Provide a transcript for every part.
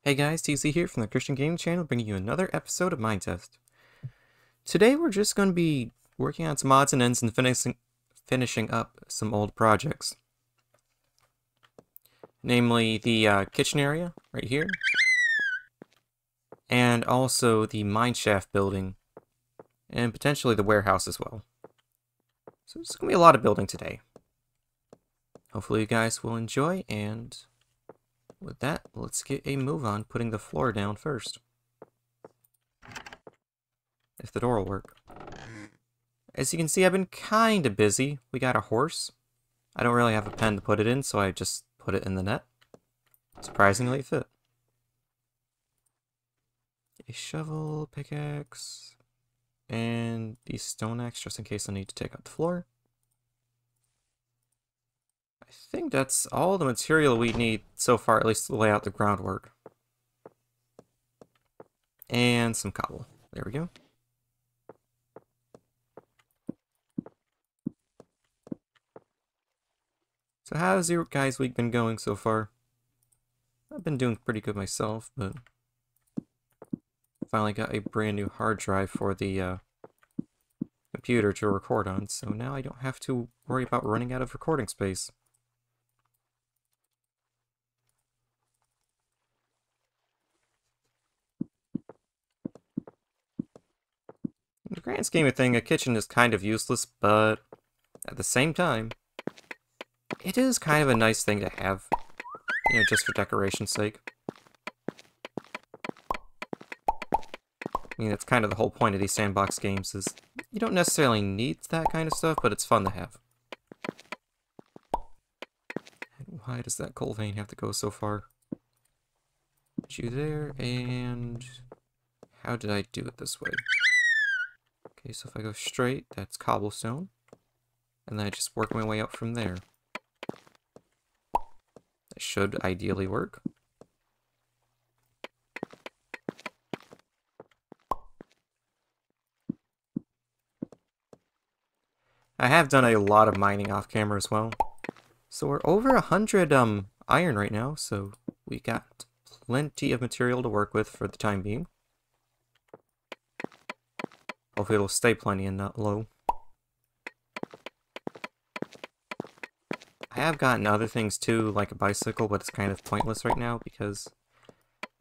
Hey guys, TC here from the Christian Gaming Channel, bringing you another episode of Minetest. Today we're just going to be working on some odds and ends and finishing up some old projects. Namely the kitchen area, right here. And also the mineshaft building. And potentially the warehouse as well. So there's going to be a lot of building today. Hopefully you guys will enjoy, and with that, let's get a move on putting the floor down first. If the door will work. As you can see, I've been kind of busy. We got a horse. I don't really have a pen to put it in, so I just put it in the net. Surprisingly, it fit. A shovel, pickaxe, and the stone axe, just in case I need to take out the floor. I think that's all the material we need so far, at least to lay out the groundwork. And some cobble. There we go. So how's your guys' week been going so far? I've been doing pretty good myself, but finally got a brand new hard drive for the computer to record on, so now I don't have to worry about running out of recording space. In the grand scheme of things, a kitchen is kind of useless, but at the same time, it is kind of a nice thing to have, you know, just for decoration's sake. I mean, that's kind of the whole point of these sandbox games, is you don't necessarily need that kind of stuff, but it's fun to have. And why does that coal vein have to go so far? Put you there, and how did I do it this way? Okay, so if I go straight, that's cobblestone, and then I just work my way up from there. That should ideally work. I have done a lot of mining off camera as well. So we're over 100 iron right now, so we got plenty of material to work with for the time being. Hopefully it'll stay plenty and not low. I have gotten other things too, like a bicycle, but it's kind of pointless right now because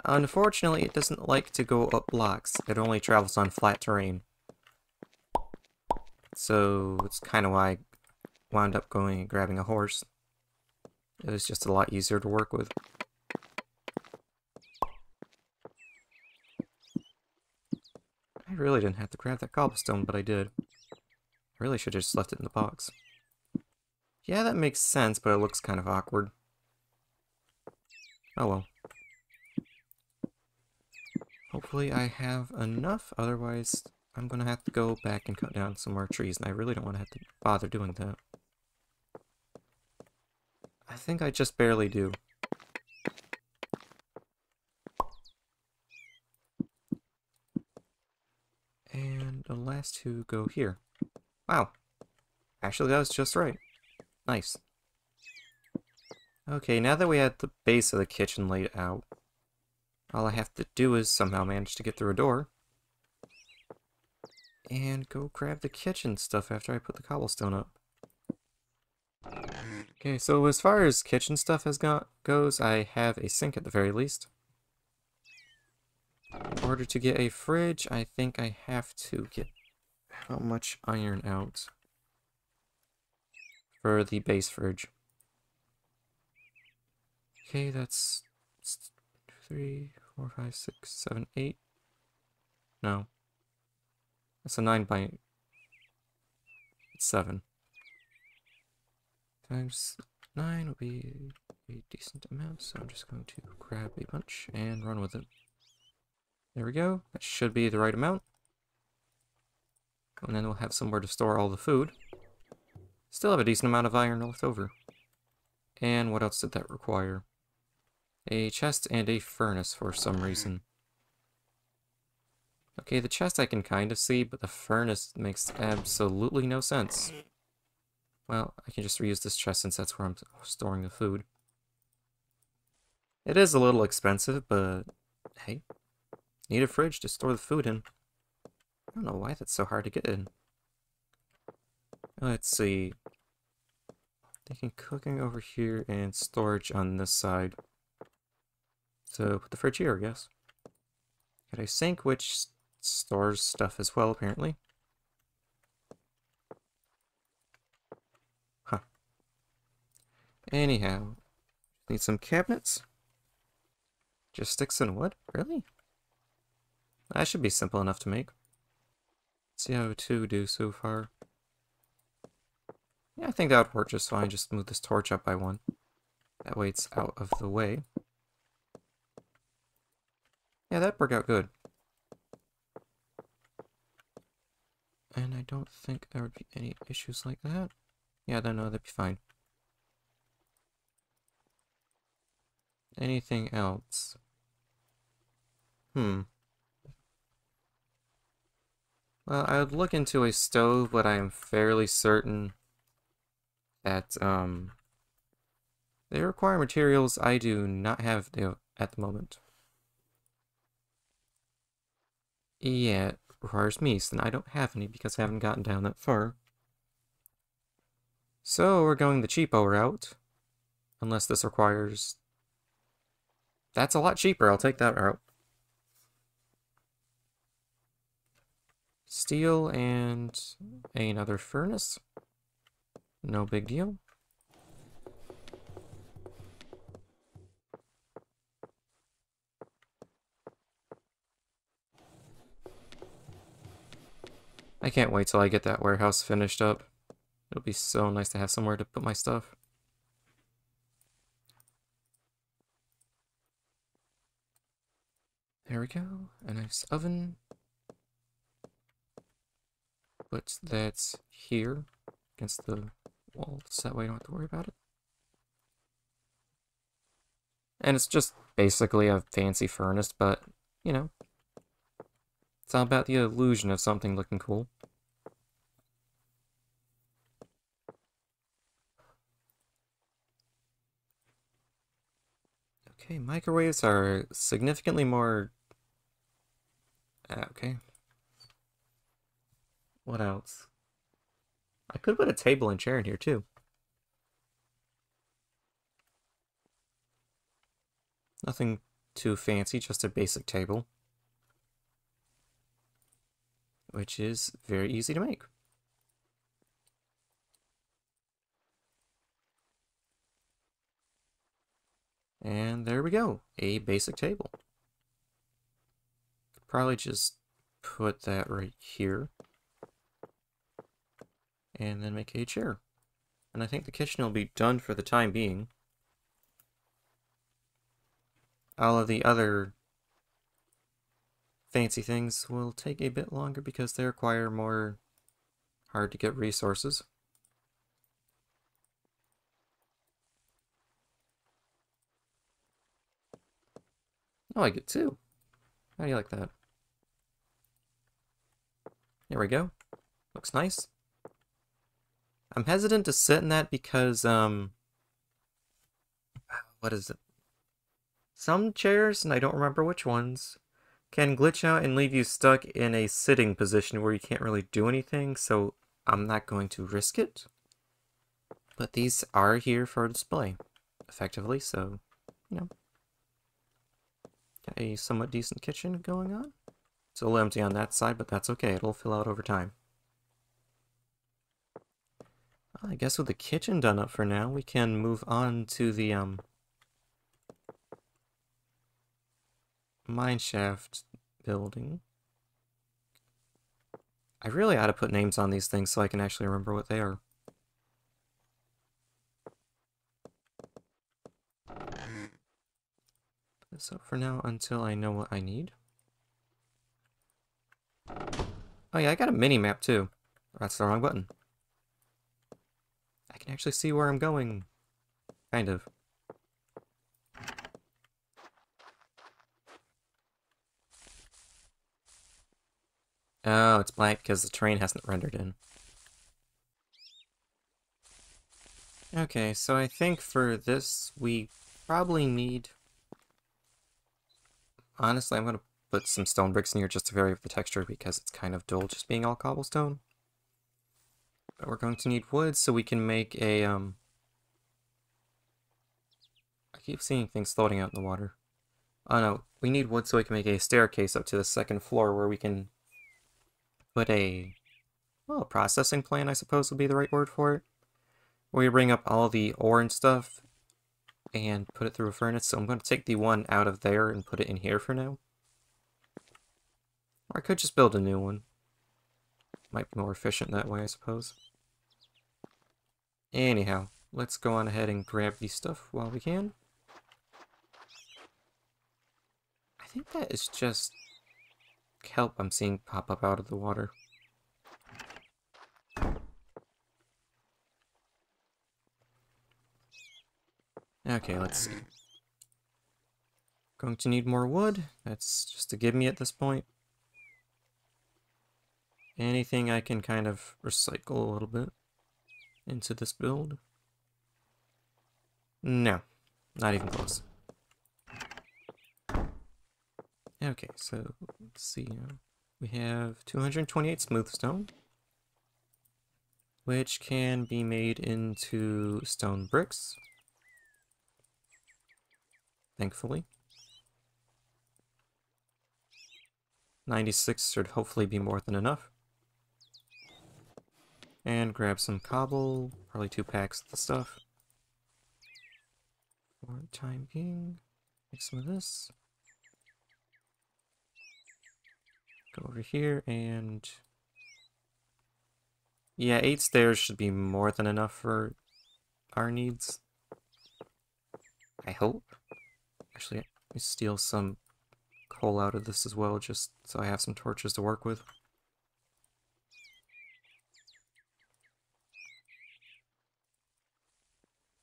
unfortunately it doesn't like to go up blocks. It only travels on flat terrain. So it's kind of why I wound up going and grabbing a horse. It was just a lot easier to work with. I really didn't have to grab that cobblestone, but I did. I really should have just left it in the box. Yeah, that makes sense, but it looks kind of awkward. Oh well. Hopefully I have enough, otherwise I'm gonna have to go back and cut down some more trees, and I really don't want to have to bother doing that. I think I just barely do. And the last two go here. Wow. Actually, that was just right. Nice. Okay, now that we had the base of the kitchen laid out, all I have to do is somehow manage to get through a door. And go grab the kitchen stuff after I put the cobblestone up. Okay, so as far as kitchen stuff goes, I have a sink at the very least. In order to get a fridge, I think I have to get how much iron out for the base fridge. Okay, that's 3, 4, 5, 6, 7, 8. No. That's a 9 by 7. Times 9 will be a decent amount, so I'm just going to grab a bunch and run with it. There we go. That should be the right amount. And then we'll have somewhere to store all the food. Still have a decent amount of iron left over. And what else did that require? A chest and a furnace for some reason. Okay, the chest I can kind of see, but the furnace makes absolutely no sense. Well, I can just reuse this chest since that's where I'm storing the food. It is a little expensive, but hey, need a fridge to store the food in. I don't know why that's so hard to get in. Let's see. Thinking cooking over here and storage on this side. So put the fridge here, I guess. Got a sink which stores stuff as well, apparently. Huh. Anyhow, need some cabinets. Just sticks and wood? Really? That should be simple enough to make. Let's see how 2 do so far. Yeah, I think that would work just fine. Just move this torch up by 1. That way it's out of the way. Yeah, that'd work out good. And I don't think there would be any issues like that. Yeah, then no, that'd be fine. Anything else? Well, I would look into a stove, but I am fairly certain that, they require materials I do not have at the moment. Yeah, it requires meats, and I don't have any because I haven't gotten down that far. So we're going the cheapo route. Unless this requires... That's a lot cheaper, I'll take that route. Steel and another furnace. No big deal. I can't wait till I get that warehouse finished up. It'll be so nice to have somewhere to put my stuff. There we go. A nice oven. But that's here against the wall, so that way I don't have to worry about it. And it's just basically a fancy furnace, but, you know, it's all about the illusion of something looking cool. Okay, microwaves are significantly more... Okay. What else? I could put a table and chair in here, too. Nothing too fancy, just a basic table. Which is very easy to make. And there we go, a basic table. Could probably just put that right here. And then make a chair. And I think the kitchen will be done for the time being. All of the other fancy things will take a bit longer because they require more hard to get resources. Oh, I get 2. How do you like that? There we go. Looks nice. I'm hesitant to sit in that because, what is it? Some chairs, and I don't remember which ones, can glitch out and leave you stuck in a sitting position where you can't really do anything, so I'm not going to risk it. But these are here for display, effectively, so, you know. Got a somewhat decent kitchen going on. It's a little empty on that side, but that's okay. It'll fill out over time. I guess with the kitchen done up for now, we can move on to the, mineshaft building. I really ought to put names on these things so I can actually remember what they are. Put this up for now until I know what I need. Oh yeah, I got a mini-map too. That's the wrong button. I can actually see where I'm going. Kind of. Oh, it's blank because the terrain hasn't rendered in. Okay, so I think for this we probably need Honestly, I'm going to put some stone bricks in here just to vary the texture because it's kind of dull just being all cobblestone. But we're going to need wood so we can make a, I keep seeing things floating out in the water. Oh no, we need wood so we can make a staircase up to the second floor where we can put a, well, a processing plant, I suppose would be the right word for it. Where we bring up all the ore and stuff and put it through a furnace. So I'm going to take the one out of there and put it in here for now. Or I could just build a new one. Might be more efficient that way, I suppose. Anyhow, let's go on ahead and grab these stuff while we can. I think that is just kelp I'm seeing pop up out of the water. Okay, let's see. Going to need more wood. That's just a give me at this point. Anything I can kind of recycle a little bit into this build? No, not even close. Okay, so let's see. We have 228 smooth stone, which can be made into stone bricks, thankfully. 96 should hopefully be more than enough. And grab some cobble, probably 2 packs of the stuff. For the time being, make some of this. Go over here and... yeah, 8 stairs should be more than enough for our needs. I hope. Actually, let me steal some coal out of this as well, just so I have some torches to work with.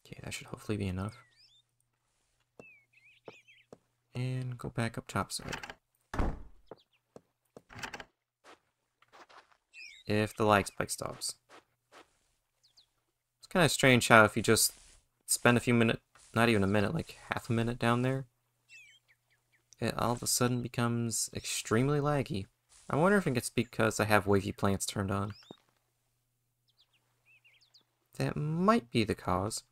Okay, that should hopefully be enough. And go back up topside. If the lag spike stops. It's kind of strange how if you just spend a few minutes, not even a minute, like half a minute down there, it all of a sudden becomes extremely laggy. I wonder if it's because I have wavy plants turned on. That might be the cause.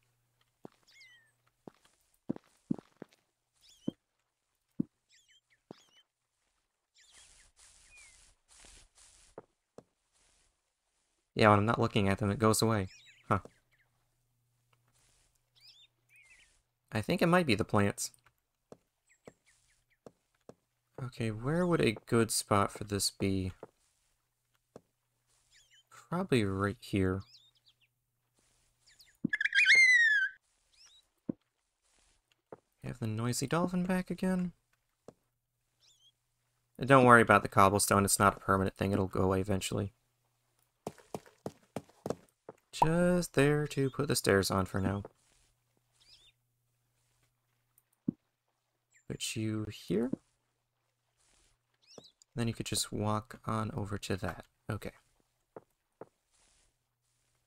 Yeah, when I'm not looking at them, it goes away. Huh. I think it might be the plants. Okay, where would a good spot for this be? Probably right here. Have the noisy dolphin back again? Don't worry about the cobblestone, it's not a permanent thing, it'll go away eventually. Just there to put the stairs on for now. Put you here. Then you could just walk on over to that. Okay.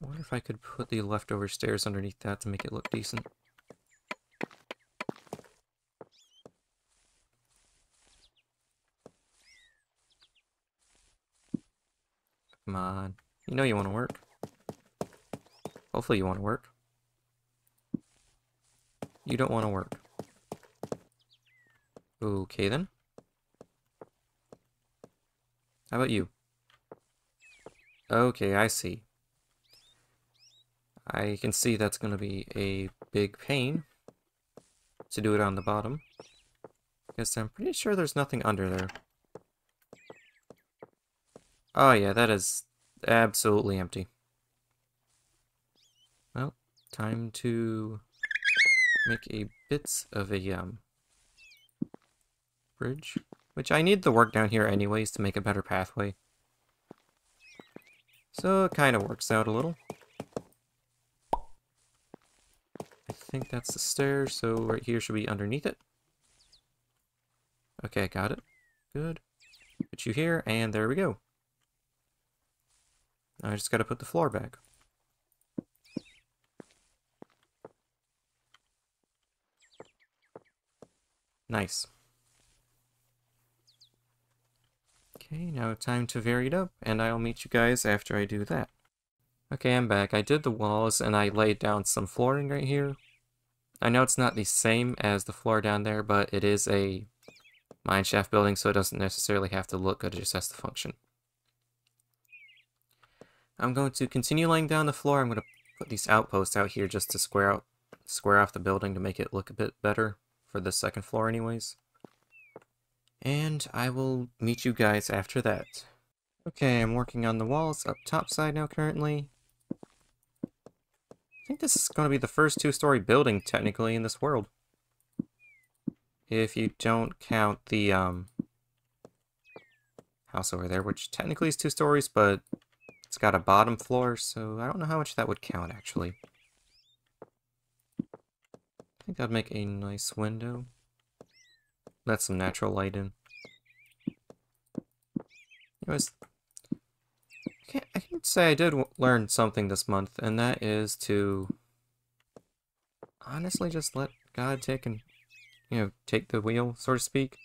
I wonder if I could put the leftover stairs underneath that to make it look decent. Come on. You know you want to work. Hopefully you want to work. You don't want to work. Okay then. How about you? Okay, I see. I can see that's going to be a big pain to do it on the bottom. Because I'm pretty sure there's nothing under there. Oh yeah, that is absolutely empty. Well, time to make a bits of a bridge. Which I need the work down here anyways to make a better pathway. So it kind of works out a little. I think that's the stairs, so right here should be underneath it. Okay, got it. Good. Put you here, and there we go. Now I just gotta put the floor back. Nice. Okay, now time to vary it up, and I'll meet you guys after I do that. Okay, I'm back. I did the walls, and I laid down some flooring right here. I know it's not the same as the floor down there, but it is a mineshaft building, so it doesn't necessarily have to look good, it just has to function. I'm going to continue laying down the floor. I'm going to put these outposts out here just to square off the building to make it look a bit better for the second floor anyways. And I will meet you guys after that. Okay, I'm working on the walls up top side now currently. I think this is going to be the first two-story building technically in this world. If you don't count the house over there, which technically is 2 stories, but it's got a bottom floor, so I don't know how much that would count actually. I think that'd make a nice window. Let some natural light in. Anyways, I can say I did learn something this month, and that is to honestly just let God take the wheel, so to speak.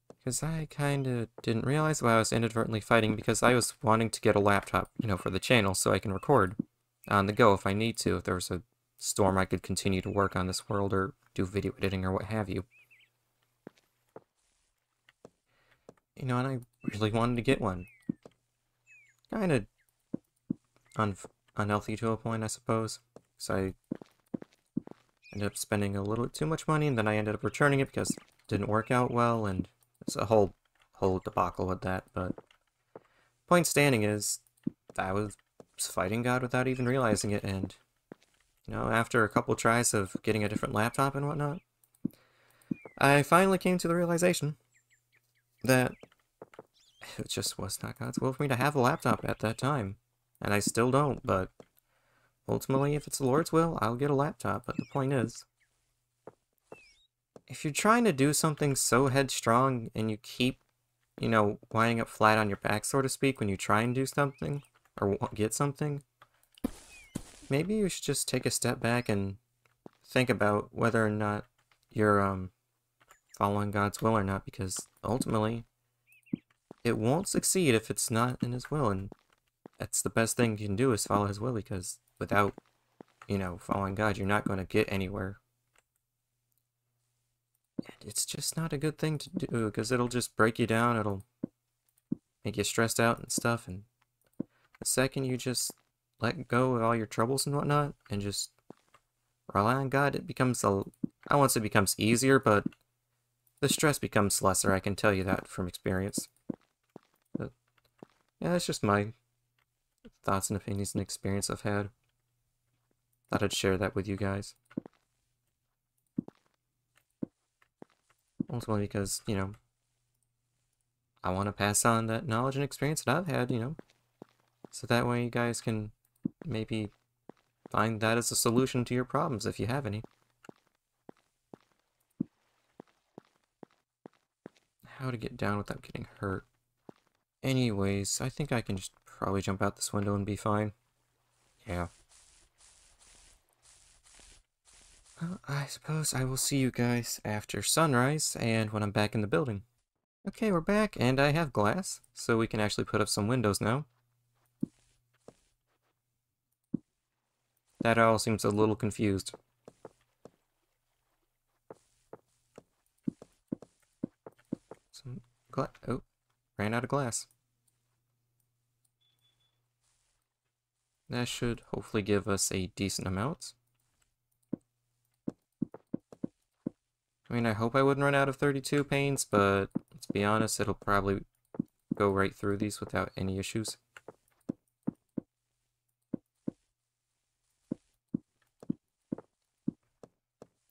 Because I kinda didn't realize why I was inadvertently fighting, because I was wanting to get a laptop, for the channel so I can record on the go if I need to. If there was a storm, I could continue to work on this world or do video editing or what have you. And I really wanted to get one. Kinda unhealthy to a point, I suppose. So I ended up spending a little too much money, and then I ended up returning it because it didn't work out well, and it's a whole debacle with that. But point standing is, I was fighting God without even realizing it, and after a couple tries of getting a different laptop and whatnot, I finally came to the realization that it just was not God's will for me to have a laptop at that time. And I still don't, but ultimately, if it's the Lord's will, I'll get a laptop. But the point is, if you're trying to do something so headstrong and you keep, winding up flat on your back, so to speak, when you try and do something or get something, maybe you should just take a step back and think about whether or not you're following God's will or not, because ultimately it won't succeed if it's not in His will, and that's the best thing you can do is follow His will, because without, following God, you're not going to get anywhere. And it's just not a good thing to do, because it'll just break you down, it'll make you stressed out and stuff, and the second you just let go of all your troubles and whatnot, and just rely on God, it becomes I won't say it becomes easier, but the stress becomes lesser, I can tell you that from experience. But, yeah, that's just my thoughts and opinions and experience I've had. Thought I'd share that with you guys. Ultimately because, I want to pass on that knowledge and experience that I've had, so that way you guys can maybe find that as a solution to your problems if you have any. How to get down without getting hurt. Anyways, I think I can just probably jump out this window and be fine. Yeah. Well, I suppose I will see you guys after sunrise and when I'm back in the building. Okay, we're back, and I have glass, so we can actually put up some windows now. That all seems a little confused. Oh, ran out of glass. That should hopefully give us a decent amount. I mean, I hope I wouldn't run out of 32 panes, but let's be honest, it'll probably go right through these without any issues.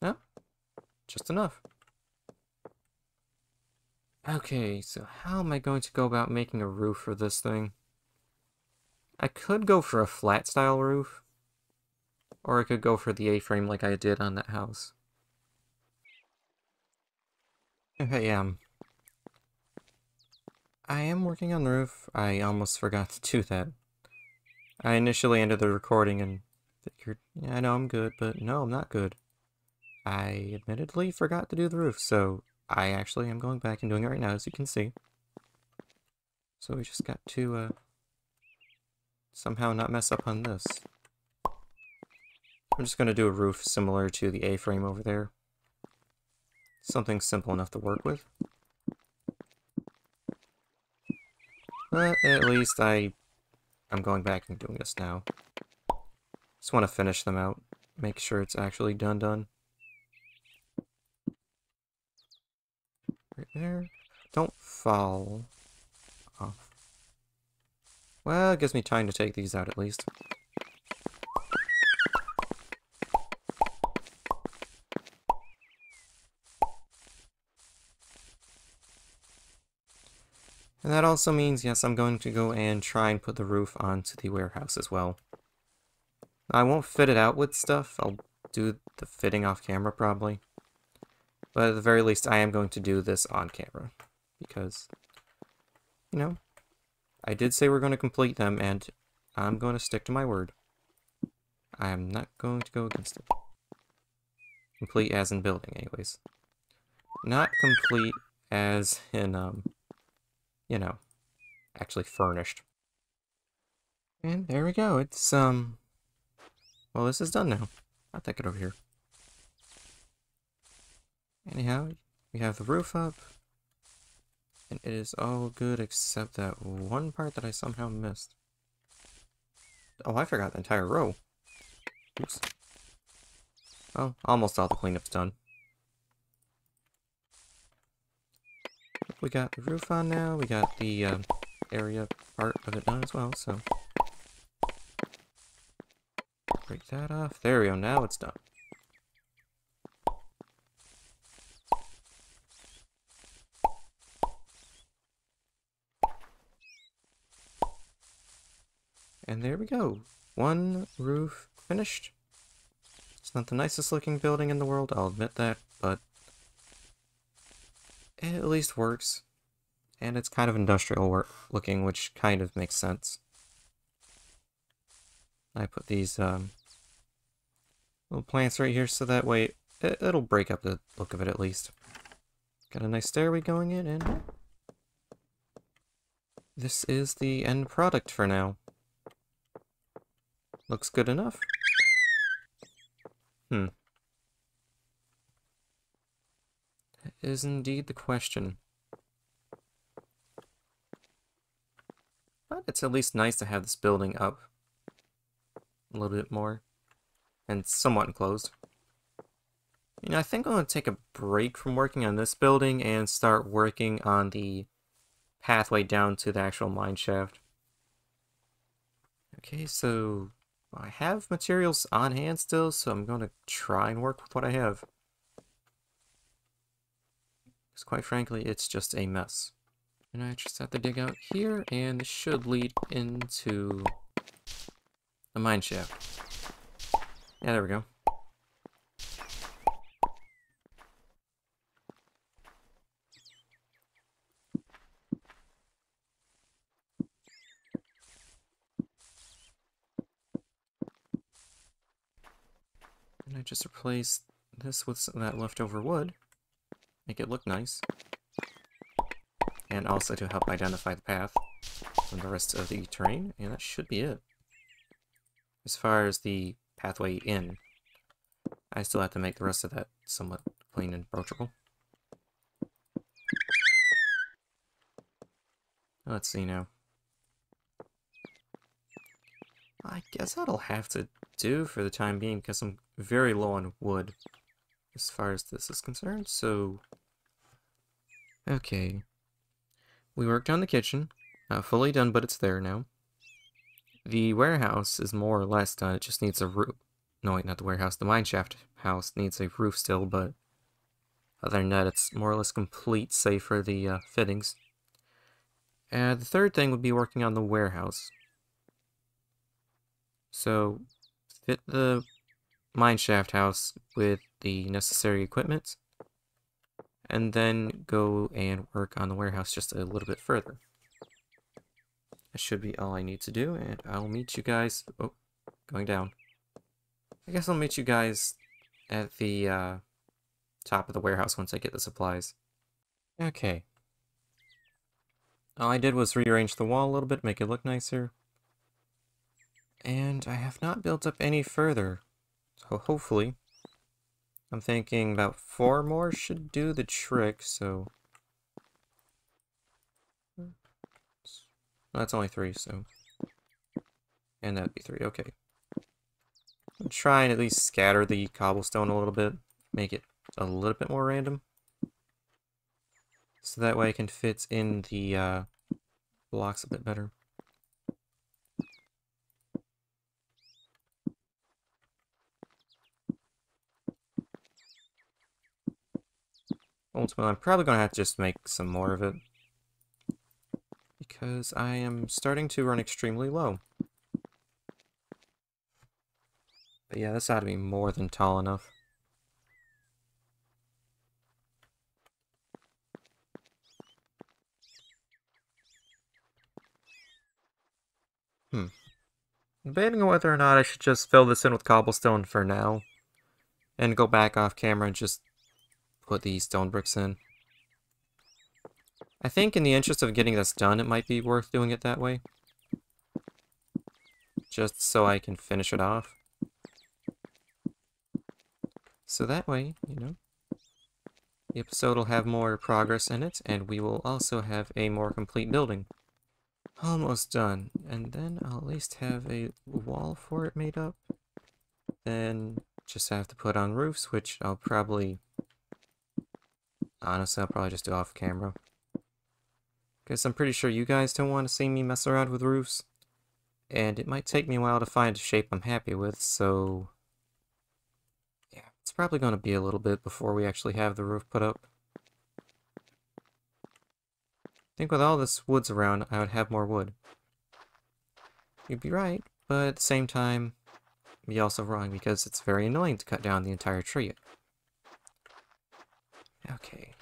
No, just enough. Okay, so how am I going to go about making a roof for this thing? I could go for a flat style roof, or I could go for the A-frame like I did on that house. Okay, I am working on the roof. I almost forgot to do that. I initially ended the recording and figured, yeah, I know I'm good, but no, I'm not good. I admittedly forgot to do the roof, so I actually am going back and doing it right now, as you can see. So we just got to somehow not mess up on this. I'm just going to do a roof similar to the A-frame over there. Something simple enough to work with. But at least I'm going back and doing this now. Just want to finish them out. Make sure it's actually done. Right there. Don't fall off. Well, it gives me time to take these out at least. And that also means, yes, I'm going to go and try and put the roof onto the warehouse as well. I won't fit it out with stuff. I'll do the fitting off camera probably. But at the very least, I am going to do this on camera. Because, you know, I did say we're going to complete them, and I'm going to stick to my word. I am not going to go against it. Complete as in building, anyways. Not complete as in, you know, actually furnished. And there we go. It's, well, this is done now. I'll take it over here. Anyhow, we have the roof up. And it is all good except that one part that I somehow missed. Oh, I forgot the entire row. Oops. Well, almost all the cleanup's done. We got the roof on now. We got the area part of it done as well, so... break that off. There we go. Now it's done. And there we go. One roof finished. It's not the nicest looking building in the world, I'll admit that, but it at least works. And it's kind of industrial looking, which kind of makes sense. I put these little plants right here so that way it'll break up the look of it at least. Got a nice stairway going in, and this is the end product for now. Looks good enough. That is indeed the question. But it's at least nice to have this building up a little bit more. And somewhat enclosed. You know, I think I'm going to take a break from working on this building and start working on the pathway down to the actual mine shaft. Okay, so I have materials on hand still, so I'm going to try and work with what I have. Because quite frankly, it's just a mess. And I just have to dig out here, and this should lead into the mine shaft. Yeah, there we go. And I just replaced this with some of that leftover wood. Make it look nice. And also to help identify the path from the rest of the terrain. And that should be it. As far as the pathway in, I still have to make the rest of that somewhat clean and approachable. Let's see now. I guess that'll have to do for the time being because I'm very low on wood as far as this is concerned, so... Okay. We worked on the kitchen. Not fully done, but it's there now. The warehouse is more or less done. It just needs a roof. No, wait, not the warehouse. The mineshaft house needs a roof still, but other than that, it's more or less complete, save for the fittings. And the third thing would be working on the warehouse. So, fit the mineshaft house with the necessary equipment, and then go and work on the warehouse just a little bit further. That should be all I need to do, and I'll meet you guys... Oh, going down. I guess I'll meet you guys at the top of the warehouse once I get the supplies. Okay. All I did was rearrange the wall a little bit, make it look nicer. And I have not built up any further. So hopefully, I'm thinking about 4 more should do the trick, so... That's only 3, so... And that'd be 3, okay. I'm trying to at least scatter the cobblestone a little bit, make it a little bit more random. So that way I can fit in the blocks a bit better. Ultimately, I'm probably going to have to just make some more of it, because I am starting to run extremely low. But yeah, this ought to be more than tall enough. I'm debating on whether or not I should just fill this in with cobblestone for now, and go back off camera and just put the stone bricks in. I think in the interest of getting this done, it might be worth doing it that way. Just so I can finish it off. So that way, you know, the episode will have more progress in it, and we will also have a more complete building. Almost done. And then I'll at least have a wall for it made up. Then just have to put on roofs, which I'll probably... Honestly, I'll probably just do off camera. Because I'm pretty sure you guys don't want to see me mess around with roofs. And it might take me a while to find a shape I'm happy with, so... yeah, it's probably going to be a little bit before we actually have the roof put up. I think with all this woods around, I would have more wood. You'd be right, but at the same time, be also wrong, because it's very annoying to cut down the entire tree. Okay.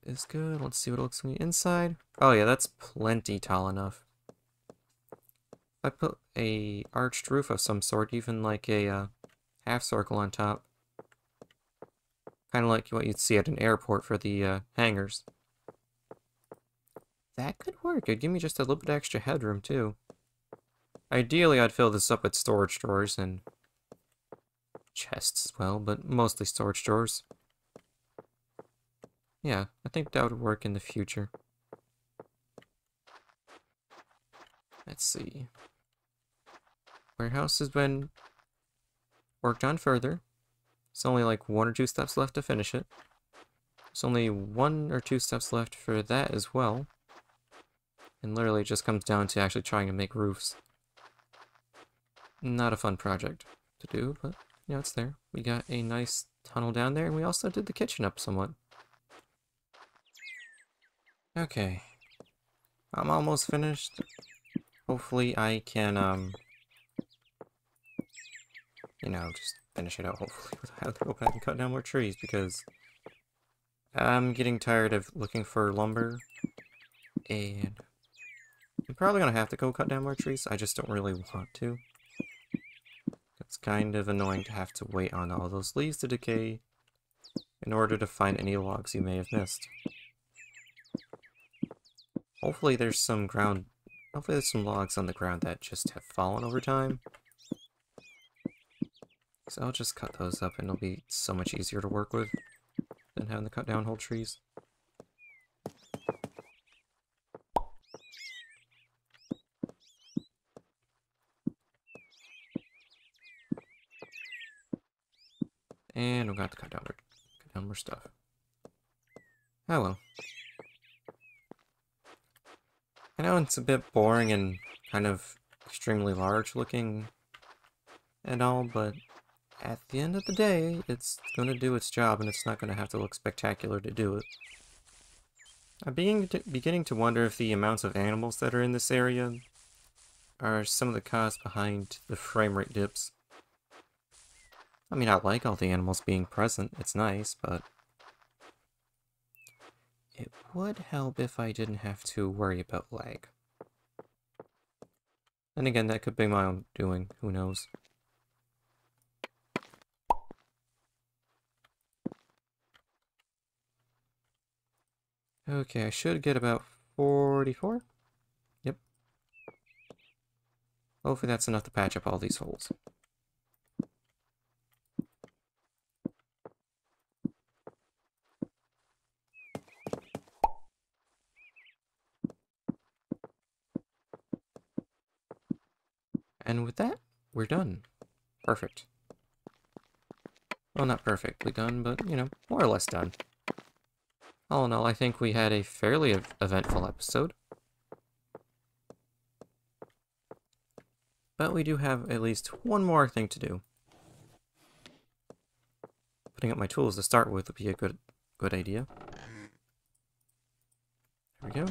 Is good. Let's see what it looks on the inside. Oh yeah, that's plenty tall enough. If I put a arched roof of some sort, even like a half circle on top, kind of like what you'd see at an airport for the hangars. That could work. It'd give me just a little bit extra headroom too. Ideally, I'd fill this up with storage drawers and chests as well, but mostly storage drawers. Yeah, I think that would work in the future. Let's see. Warehouse has been worked on further. It's only like 1 or 2 steps left to finish it. There's only 1 or 2 steps left for that as well. And literally it just comes down to actually trying to make roofs. Not a fun project to do, but you know, it's there. We got a nice tunnel down there, and we also did the kitchen up somewhat. Okay. I'm almost finished. Hopefully I can, you know, just finish it out, hopefully, without having to go back and cut down more trees, because I'm getting tired of looking for lumber, and I'm probably gonna have to go cut down more trees. I just don't really want to. It's kind of annoying to have to wait on all those leaves to decay in order to find any logs you may have missed. Hopefully there's some logs on the ground that just have fallen over time. So I'll just cut those up and it'll be so much easier to work with than having to cut down whole trees. And I'm going to have to cut down more stuff. Oh well. I know it's a bit boring and kind of extremely large looking and all, but at the end of the day, it's going to do its job and it's not going to have to look spectacular to do it. I'm beginning to wonder if the amounts of animals that are in this area are some of the cause behind the frame rate dips. I mean, I like all the animals being present, it's nice, but it would help if I didn't have to worry about lag. And again, that could be my own doing, who knows. Okay, I should get about 44? Yep. Hopefully that's enough to patch up all these holes. And with that, we're done. Perfect. Well, not perfectly done, but, you know, more or less done. All in all, I think we had a fairly eventful episode. But we do have at least one more thing to do. Putting up my tools to start with would be a good idea. There we go.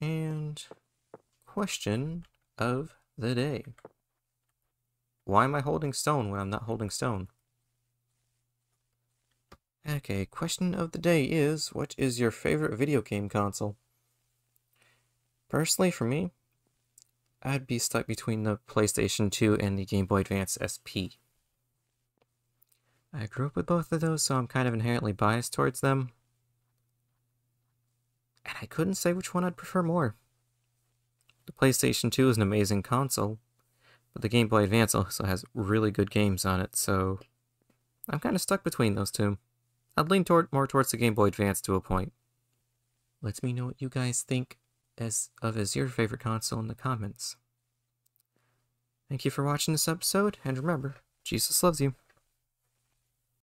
And question of the day. Why am I holding stone when I'm not holding stone? Okay, question of the day is, what is your favorite video game console? Personally, for me, I'd be stuck between the PlayStation 2 and the Game Boy Advance SP. I grew up with both of those, so I'm kind of inherently biased towards them. And I couldn't say which one I'd prefer more. The PlayStation 2 is an amazing console, but the Game Boy Advance also has really good games on it, so I'm kind of stuck between those two. I'd lean more towards the Game Boy Advance to a point. Let me know what you guys think as your favorite console in the comments. Thank you for watching this episode, and remember, Jesus loves you.